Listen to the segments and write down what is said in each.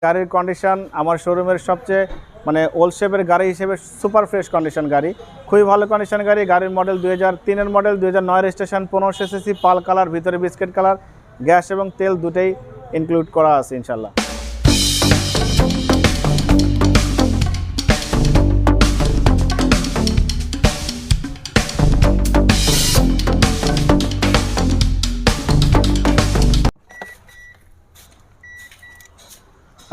গাড়ির কন্ডিশন আমার শোরুমের সবচেয়ে মানে ওল্ড শেপের গাড়ি হিসেবে সুপার ফ্রেশ কন্ডিশন গাড়ি, খুবই ভালো কন্ডিশন গাড়ি। গাড়ির মডেল 2003-এর মডেল, 2009 রেজিস্ট্রেশন, 1500 সিসি, পাল কালার, ভিতরে বিস্কিট কালার, গ্যাস এবং তেল দুটেই ইনক্লুড করা আছে ইনশাল্লাহ।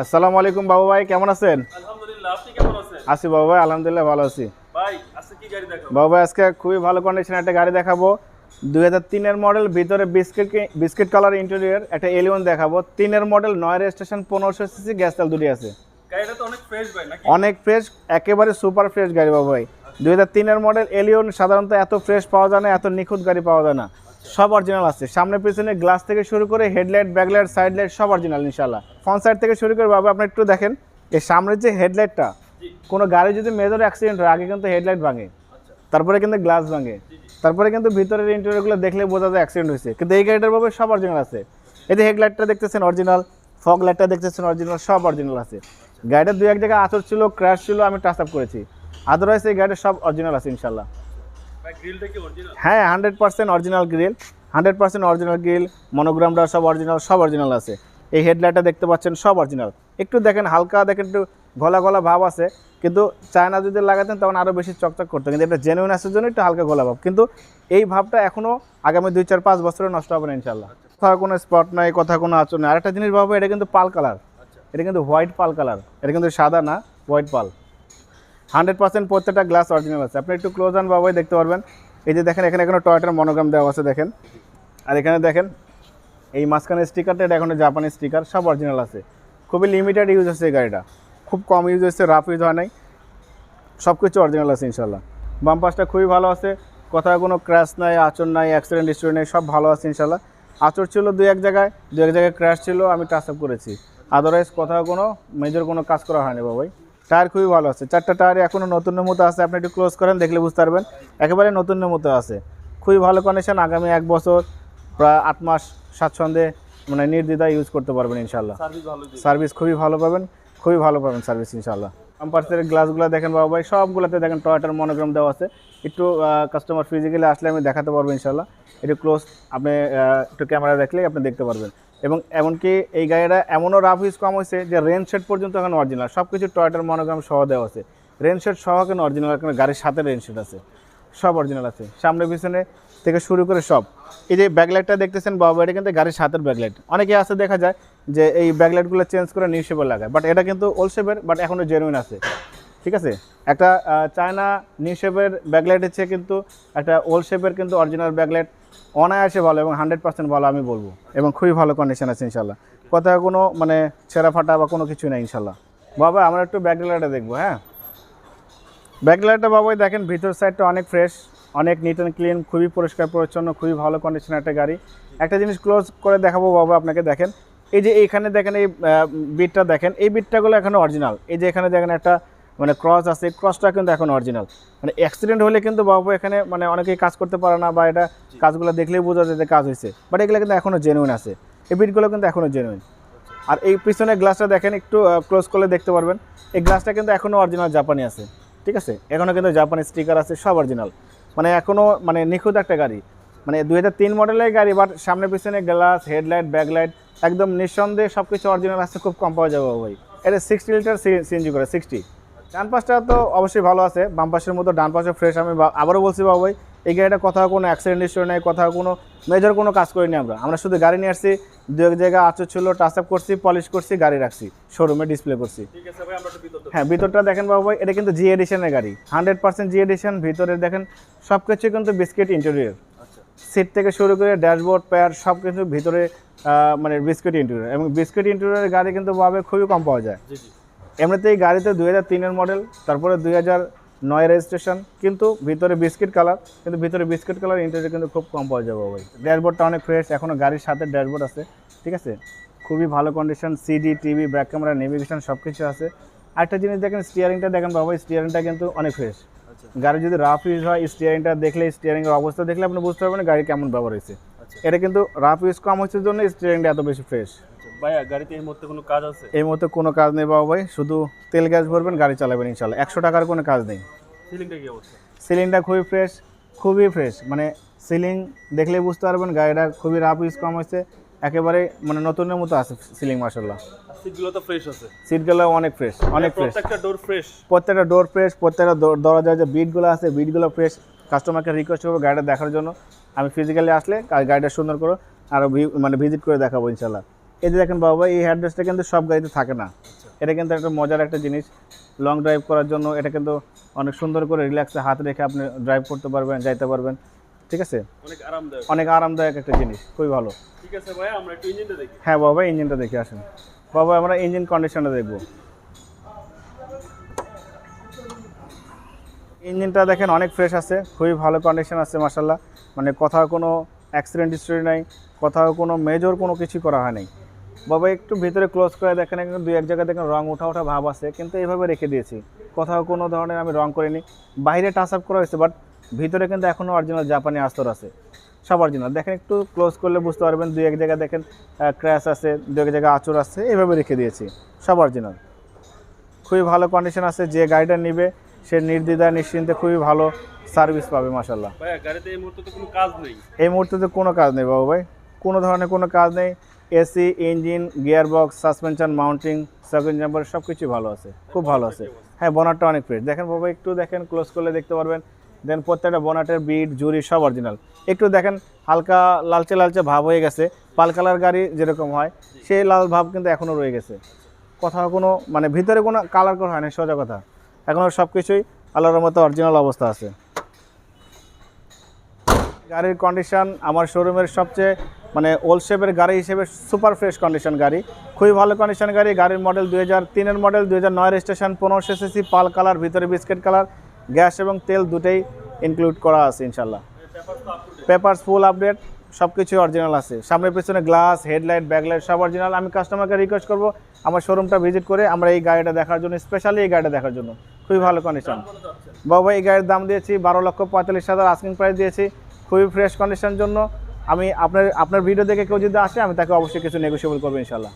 আসসালামু আলাইকুম বাবু ভাই, কেমন আছেন? আলহামদুলিল্লাহ, আপনি কেমন আছেন? আছি বাবু ভাই, আলহামদুলিল্লাহ ভালো আছি। ভাই আজকে কি গাড়ি দেখাবো? বাবু ভাই আজকে খুবই ভালো কন্ডিশনের একটা গাড়ি দেখাবো। 2003-এর মডেল, ভিতরে বিস্কিট কালার ইন্টেরিয়র, একটা এলিয়ন দেখাবো। 3-এর মডেল, 9 রেজিস্ট্রেশন, 1500 সিসি, গ্যাস তেল দুটি আছে। গাড়িটা তো অনেক ফ্রেশ ভাই নাকি? অনেক ফ্রেশ, একেবারে সুপার ফ্রেশ গাড়ি বাবু ভাই। 2003-এর মডেল এলিয়ন সাধারণত এত ফ্রেশ পাওয়া যায় না, এত নিখুঁত গাড়ি পাওয়া যায় না। সব অরিজিনাল আছে, সামনে পিছনে গ্লাস থেকে শুরু করে হেডলাইট, ব্যাকলাইট, সাইড লাইট সব অরিজিনাল ইনশাল্লাহ। ফ্রন্ট সাইড থেকে শুরু করে বাবু আপনি একটু দেখেন, এই সামনের যে হেডলাইটটা, কোনো গাড়ি যদি মেজর অ্যাক্সিডেন্ট হয় আগে কিন্তু হেডলাইট ভাঙে, তারপরে কিন্তু গ্লাস ভাঙে, তারপরে কিন্তু ভিতরের ইন্টেরিয়রগুলো দেখলে বোঝা যায় অ্যাক্সিডেন্ট হয়েছে। কিন্তু এই গাড়িটার ভাবে সব অরিজিনাল আছে। এই যে হেডলাইটটা দেখতেছেন অরিজিনাল, ফগ লাইটটা দেখতেছেন অরিজিনাল, সব অরিজিনাল আছে। গাড়িটার 2-1 জায়গায় আঁচড় ছিল, ক্র্যাশ ছিল, আমি টাচ আপ করেছি। আদারওয়াইজ এই গাড়ির সব অরিজিনাল আছে ইনশাল্লাহ। ভাই গ্রিলটা কি অরিজিনাল? হ্যাঁ, 100% অরিজিনাল গ্রিল, 100% অরিজিনাল গ্রিল, মনোগ্রামটা সব অরিজিনাল, সব অরিজিনাল আছে। এই হেডলাইটটা দেখতে পাচ্ছেন সব অরিজিনাল। একটু দেখেন হালকা, দেখেন একটু গলা গলা ভাব আছে, কিন্তু চায়না যদি লাগাতেন তখন আরও বেশি চকচক করতো, কিন্তু এটা জেনুইন আসার জন্য একটু হালকা গলা ভাব। কিন্তু এই ভাবটা এখনও আগামী 2-4-5 বছরে নষ্ট হবে না ইনশাল্লাহ। কোথাও কোনো স্পট নাই, কোথাও কোনো আচরণ নেই। আরেকটা জিনিস ভাবো, এটা কিন্তু পাল কালার, এটা কিন্তু হোয়াইট পাল কালার, এটা কিন্তু সাদা না, হোয়াইট পাল। 100% প্রত্যেকটা গ্লাস অরিজিনাল আছে। আপনি একটু ক্লোজ আন বাবাই দেখতে পারবেন। এই যে দেখেন, এখানে এখনো টয়োটার মনোগ্রাম দেওয়া আছে দেখেন। আর এখানে দেখেন এই মাঝখানে স্টিকারটা, এটা এখনো জাপানি স্টিকার, সব অরিজিনাল আছে। খুবই লিমিটেড ইউজ হচ্ছে এই গাড়িটা, খুব কম ইউজ হচ্ছে, রাফ ইউজ হয় নাই, সব কিছু অরিজিনাল আছে ইনশাল্লাহ। বাম্পাসটা খুবই ভালো আছে, কোথাও কোনো ক্র্যাশ নাই, আচর নাই, অ্যাক্সিডেন্ট হিস্ট্রি নেই, সব ভালো আছে ইনশাল্লাহ। আচর ছিল 2-1 জায়গায়, 2-1 জায়গায় ক্র্যাশ ছিল, আমি টাচ আপ করেছি। আদারওয়াইজ কোথাও কোনো মেজর কোনো কাজ করা হয়নি বাবাই। টায়ার খুবই ভালো আছে, 4টা টায়ার এখনও নতুনের মতো আছে। আপনি একটু ক্লোজ করেন, দেখলে বুঝতে পারবেন একেবারে নতুনের মতো আছে। খুবই ভালো কন্ডিশন, আগামী 1 বছর প্রায় 8 মাস স্বাচ্ছন্দ্যে মানে নির্দ্বিধায় ইউজ করতে পারবেন ইনশাল্লাহ। সার্ভিস খুবই ভালো পাবেন, খুবই ভালো পাবেন সার্ভিস ইনশাল্লাহ। বাম্পার্সের গ্লাসগুলো দেখেন বাবা ভাই, সবগুলোতে দেখেন টয়োটার মনোগ্রাম দেওয়া আছে। একটু কাস্টমার ফিজিক্যালি আসলে আমি দেখাতে পারবো ইনশাল্লাহ। একটু ক্লোজ আপনি একটু ক্যামেরা দেখলেই আপনি দেখতে পারবেন। এবং এমনকি এই গাড়িটা এমনও রাফ ইউজ কম হয়েছে যে রেন শেড পর্যন্ত এখন অরিজিনাল, সব কিছু টয়োটার মনোগ্রাম সহ দেওয়া আছে। রেন শেড সহ কেন অরিজিনাল, এখন গাড়ির সাথে রেন শেড আছে, সব অরিজিনাল আছে, সামনে পিছনে থেকে শুরু করে সব। এই যে ব্যাকলাইটটা দেখতেছেন বাবা, এটা কিন্তু গাড়ির সাথের ব্যাকলাইট। অনেকে আছে দেখা যায় যে এই ব্যাকলাইটগুলো চেঞ্জ করে নিউ শেপের লাগায়, বাট এটা কিন্তু ওল্ড শেপের, বাট এখনও জেনুইন আছে, ঠিক আছে। একটা চায়না নিউ শেপের ব্যাকলাইট হচ্ছে, কিন্তু একটা ওল্ড শেপের কিন্তু অরিজিনাল ব্যাকলাইট অনায়াসে ভালো এবং 100% ভালো আমি বলবো, এবং খুবই ভালো কন্ডিশন আছে ইনশাল্লাহ। কোথাও কোনো মানে ছেঁড়া ফাটা বা কোনো কিছু নেই ইনশাল্লাহ। বাবা আমরা একটু ব্যাকলাইটটা দেখবো। হ্যাঁ, ব্যাকলাইটটা বাবাই দেখেন, ভিতর সাইডটা অনেক ফ্রেশ, অনেক নিট অ্যান্ড ক্লিন, খুবই পরিষ্কার পরিচ্ছন্ন, খুবই ভালো কন্ডিশনের একটা গাড়ি। একটা জিনিস ক্লোজ করে দেখাবো বাবা আপনাকে, দেখেন এই যে এইখানে দেখেন এই বিটটা দেখেন, এই বিটটাগুলো এখনও অরিজিনাল। এই যে এখানে দেখেন একটা মানে ক্রস আছে, ক্রসটা কিন্তু এখন অরিজিনাল। মানে অ্যাক্সিডেন্ট হলে কিন্তু বাবু এখানে মানে অনেকেই কাজ করতে পারে না, বা এটা কাজগুলো দেখলেই বোঝা যায় যে কাজ হয়েছে, বাট এগুলো কিন্তু এখনও জেনুইন আছে, এই বিটগুলো কিন্তু এখনও জেনুইন। আর এই পিছনের গ্লাসটা দেখেন, একটু ক্লোজ করলে দেখতে পারবেন, এই গ্লাসটা কিন্তু এখনও অরিজিনাল জাপানি আছে, ঠিক আছে। এখনও কিন্তু জাপানি স্টিকার আছে, সব অরিজিনাল। মানে এখনও মানে নিখুঁত একটা গাড়ি, মানে 2003 মডেলের গাড়ি, বাট সামনে পিছনে গ্লাস, হেডলাইট, ব্যাকলাইট একদম নিঃসন্দেহে সব কিছু অরিজিনাল আছে, খুব কম পাওয়া যাবে ভাই। এটা 60 লিটার সিএনজি করে 60। ডান পাশটা তো অবশ্যই ভালো আছে, বাম পাশের মতো ডান পাশে ফ্রেশ। আমি আবারও বলছি বাবু ভাই, এই গাড়িটা কোথাও কোনো অ্যাক্সিডেন্ট হিস্টরি নেই, কোথাও কোনো মেজর কোনো কাজ করিনি আমরা শুধু গাড়ি নিয়ে আসছি, 2-1 জায়গায় আঁচড় ছিল, টাচ আপ করছি, পলিশ করছি, গাড়ি রাখছি, শোরুমে ডিসপ্লে করছি। হ্যাঁ, ভিতরটা দেখেন বাবু ভাই, এটা কিন্তু জি এডিশনের গাড়ি, 100% জি এডিশন। ভিতরে দেখেন সব কিছু কিন্তু বিস্কিট ইন্টেরিয়র, সিট থেকে শুরু করে ড্যাশবোর্ড, প্যাড সব কিছু ভিতরে মানে বিস্কিট ইন্টেরিয়র, এবং বিস্কিট ইন্টেরিয়রের গাড়ি কিন্তু ভাবে খুবই কম পাওয়া যায়। এমনিতে এই গাড়িতে 2003-এর মডেল, তারপরে 2009 রেজিস্ট্রেশন, কিন্তু ভিতরে বিস্কিট কালার, কিন্তু ভিতরে বিস্কিট কালার ইন্টেরিয়র কিন্তু খুব কম পাওয়া যাবে ভাই। ড্যাশবোর্ডটা অনেক ফ্রেশ, এখনও গাড়ির সাথে ড্যাশবোর্ড আছে, ঠিক আছে, খুবই ভালো condition. CD, TV, back camera, navigation সব কিছু আছে। আরেকটা জিনিস দেখেন, স্টিয়ারিংটা দেখেন বাবা, স্টিয়ারিংটা কিন্তু অনেক ফ্রেশ। গাড়ি যদি রাফ ইউজ হয়, স্টিয়ারিংটা দেখলে, স্টিয়ারিংয়ের অবস্থা দেখলে আপনি বুঝতে পারবেন গাড়ি কেমন ব্যবহার হয়েছে। এটা কিন্তু রাফ ইউজ কম হচ্ছে জন্য স্টিয়ারিংটা এত বেশি ফ্রেশ। ভাইয়া গাড়িতে এই মুহূর্তে কোনো কাজ আছে? এই মুহূর্তে কোনো কাজ নেই বাবা ভাই, শুধু তেল গ্যাস ভরবেন, গাড়ি চালাবেন ইনশাল্লাহ। 100 টাকার কোনো কাজ নেই। সিলিংটা কি অবস্থা? সিলিংটা খুবই ফ্রেশ, মানে সিলিং দেখলেই বুঝতে পারবেন গাড়িটা খুবই রাফ ইউজ কম হয়েছে, একেবারে মানে নতুনের মতো আছে সিলিং মাশাআল্লাহ। সিটগুলো তো ফ্রেশ আছে। সিটগুলো অনেক ফ্রেশ, অনেক ফ্রেশ, প্রত্যেকটা ডোর ফ্রেশ। প্রত্যেকটা ডোর ফ্রেশ, প্রত্যেকটা দরজার যে বিটগুলো আছে বিটগুলো ফ্রেশ। কাস্টমারকে রিকোয়েস্ট করবো গাড়িটা দেখার জন্য, আমি ফিজিক্যালি আসলে গাড়িটা সুন্দর করে আরও মানে ভিজিট করে দেখাবো ইনশাল্লাহ। এই যে দেখেন বাবা, এই হেডরেস্টটা কিন্তু সব গাড়িতে থাকে না। এটা কিন্তু একটা মজার একটা জিনিস, লং ড্রাইভ করার জন্য এটা কিন্তু অনেক সুন্দর করে রিল্যাক্সে হাত রেখে আপনি ড্রাইভ করতে পারবেন, যাইতে পারবেন, ঠিক আছে। অনেক আরামদায়ক একটা জিনিস, খুবই ভালো। ঠিক আছে ভাই, আমরা একটু ইঞ্জিনটা দেখি। হ্যাঁ বাবা, ইঞ্জিনটা দেখে আসেন। বাবা আমরা ইঞ্জিন কন্ডিশনটা দেখবো। ইঞ্জিনটা দেখেন অনেক ফ্রেশ আছে, খুবই ভালো কন্ডিশন আছে মাশাআল্লাহ। মানে কোথাও কোনো অ্যাক্সিডেন্ট হিস্টরি নাই, কোথাও কোনো মেজর কোনো কিছু করা হয় নাই। বাবা একটু ভিতরে ক্লোজ করে দেখেন, একটু দুই এক জায়গায় দেখেন রং ওঠা ভাব আছে, কিন্তু এইভাবে রেখে দিয়েছি, কোথাও কোনো ধরনের আমি রং করিনি। বাইরে টাচ আপ করা হয়েছে, বাট ভিতরে কিন্তু এখনও অরিজিনাল জাপানি আস্তর আছে, সব অরিজিনাল। দেখেন একটু ক্লোজ করলে বুঝতে পারবেন, দুই এক জায়গায় দেখেন ক্র্যাশ আছে, দু এক জায়গায় আঁচড় আছে, এইভাবে রেখে দিয়েছি, সব অরিজিনাল। খুবই ভালো কন্ডিশন আছে, যে গাড়িটা নেবে সে নির্দ্বিধায় নিশ্চিন্তে খুবই ভালো সার্ভিস পাবে মাশাআল্লাহ। ভাইয়া গাড়িতে এই মুহূর্তে তো কোনো কাজ নেই? এই মুহূর্তে তো কোনো কাজ নেই বাবু ভাই, কোনো ধরনের কোনো কাজ নেই। AC, engine, gear box, suspension, mounting, second jumper সব কিছু ভালো আছে, খুব ভালো আছে। হ্যাঁ, বোনারটা অনেক ফ্রেশ, দেখেন বাবা একটু দেখেন, ক্লোজ করলে দেখতে পারবেন। দেন প্রত্যেকটা বোনাটের বিট জুরি সব অরিজিনাল। একটু দেখেন হালকা লালচে লালচে ভাব হয়ে গেছে, পাল কালার গাড়ি যেরকম হয় সেই লাল ভাব কিন্তু এখনও রয়ে গেছে, কোথাও কোনো মানে ভিতরে কোনো কালার করা হয় না, সোজা কথা। এখনও সব কিছুই আল্লাহর মতো অরিজিনাল অবস্থা আছে। গাড়ির কন্ডিশন আমার শোরুমের সবচেয়ে মানে ওল্ড শেপের গাড়ি হিসেবে সুপার ফ্রেশ কন্ডিশন গাড়ি, খুবই ভালো কন্ডিশন গাড়ি। গাড়ির মডেল 2003-এর মডেল, 2009 রেজিস্ট্রেশন, 1500 সিসি, পাল কালার, ভিতরে বিস্কিট কালার, গ্যাস এবং তেল দুটেই ইনক্লুড করা আছে ইনশাল্লাহ। পেপারস ফুল আপডেট, সব কিছু অরিজিনাল আছে, সামনে পিছনে গ্লাস, হেডলাইট, ব্যাকলাইট সব অরিজিনাল। আমি কাস্টমারকে রিকোয়েস্ট করবো আমার শোরুমটা ভিজিট করে আমরা এই গাড়িটা দেখার জন্য, স্পেশালি এই গাড়িটা দেখার জন্য, খুবই ভালো কন্ডিশন। বাবা এই গাড়ির দাম দিয়েছি 12,45,000 আস্কিং প্রাইস দিয়েছি, খুবই ফ্রেশ কন্ডিশন জন্য। আমি আপনার ভিডিও দেখে কেউ যদি আসে আমি তাকে অবশ্যই কিছু নেগোসিয়েবল করবো ইনশাল্লাহ।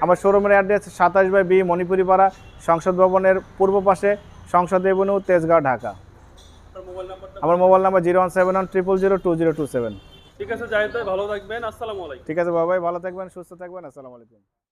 আমার শোরুমের অ্যাড্রেস 27/B মণিপুরিপাড়া, সংসদ ভবনের পূর্ব পাশে, সংসদ এভিনিউ, তেজগাঁও, ঢাকা। আমার মোবাইল নাম্বার 01710002027। ঠিক আছে জাহিদ ভাই, ভালো থাকবেন। আসসালামু আলাইকুম। ঠিক আছে বাবা ভাই, ভালো থাকবেন, সুস্থ থাকবেন, আসসালামু আলাইকুম।